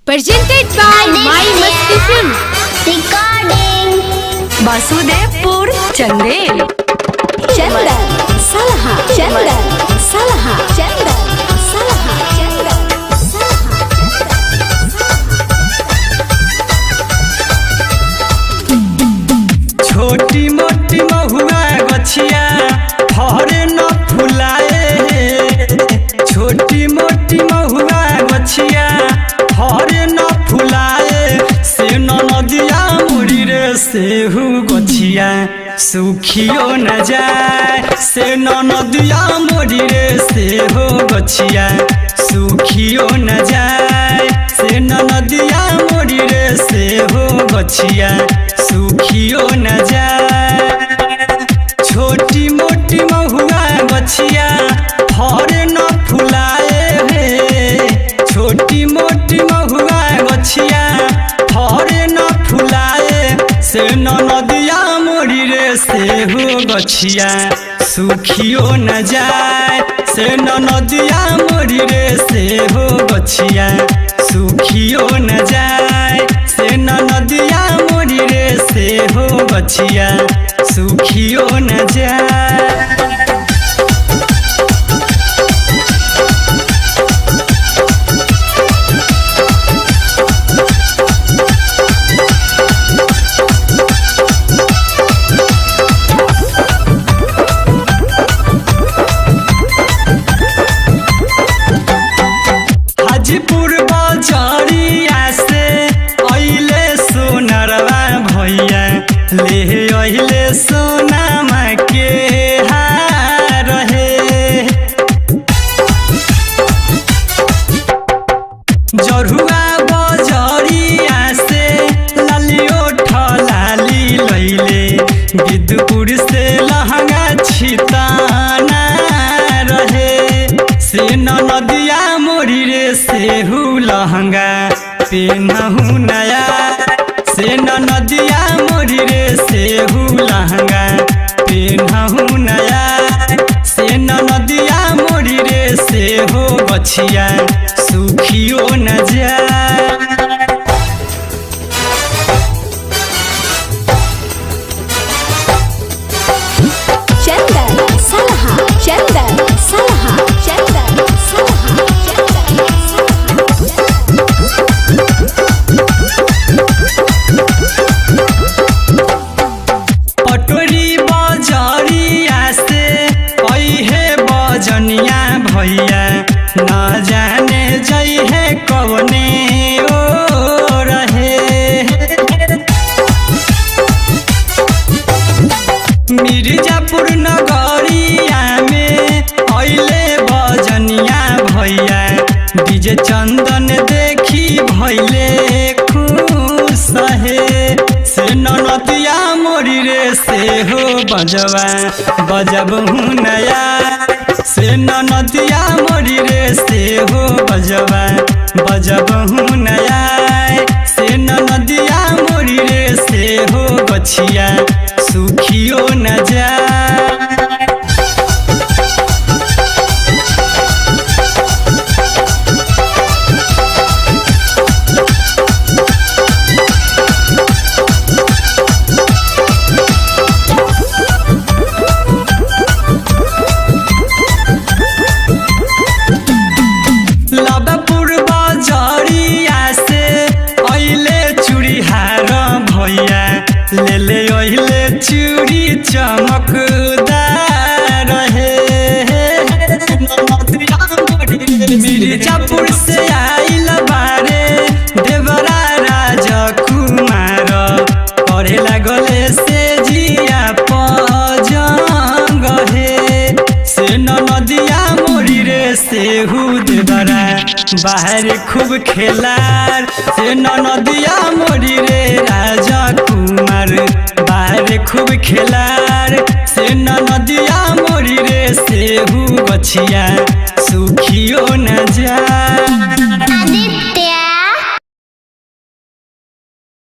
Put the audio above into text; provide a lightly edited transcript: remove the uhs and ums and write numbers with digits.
Presented by My Masti Films. Recording Vasudevpur Chandel चंदन सलहा चंदन सलहा चंदन सलहा चंदन छोटी मोटी महुआ गछिया फरे न फुलाए। छोटी मोटी महुआ गछिया फरे न फुलाए। से नदिया मुड़ी रे सेहू गछिया सुखियो न जाए। से नदिया मुड़ी रे सेहू गछिया सुखियो न जाए। से नदिया मुड़ी रे सेहू गछिया सुखियो न जाए। छोटी मोटी महुआ गछिया फरे न फुलाए हे। छोटी मोटी महुआ गछिया फरे न फुलाए। से नदिया मोड़ी रे सेहू गछिया सुखियो न जाए। से नदिया मोड़ी रे सेहू गछिया सुखियो न जाए। से नदिया मोड़ी रे सेहू गछिया सुखियो न जाए। हाजीपुर बाजारिया से अइले सोनरवा भैया ले अइले सोनामा के हार हे। जरुआ बाजारिया से लालियो ठलाली लैले। बिदुपुर से लहंगा छिताना रहे। से नदिया मोड़ी रे सेहू लहंगा पेनहु नया। से नदिया मोड़ी रे सेहू लहंगा पेनहु नया। से नदिया मोड़ी रे सेहू गछिया सुखियो न जाए। चंदन सलहा चंदन सलहा चंदन सलहा चंदन पटोरी बाजारिया से अइहे बजनिया भैया न जाने जइहे कवने ओ रहे। मिर्जापुर नगरिया में अइले बजनिया भैया। डीजे चंदन देखी भैले खुश हे। से नदिया मोड़ी रे सेहो बजवा बजबहु नया। से नदिया मोड़ी रे सेहो बजवा बजबहु नया। से नदिया मोड़ी रे सेहो गछिया सुखियो न जाए। लाभापुर बाजारिया से अइले चूड़ीहार भैया ले ले अइले चूड़ी चमकदार हे। मिर्जापुर से आइल बारे देवरा राजकुमार करे लागले से जिया पजंग हे। से नदिया मोड़ी रे सेहू देवरा बाहर खूब खेलार। से नदिया मोड़ी रे राजकुमार बाहर खूब खेलार। से नदिया मोड़ी रे सेहू गछिया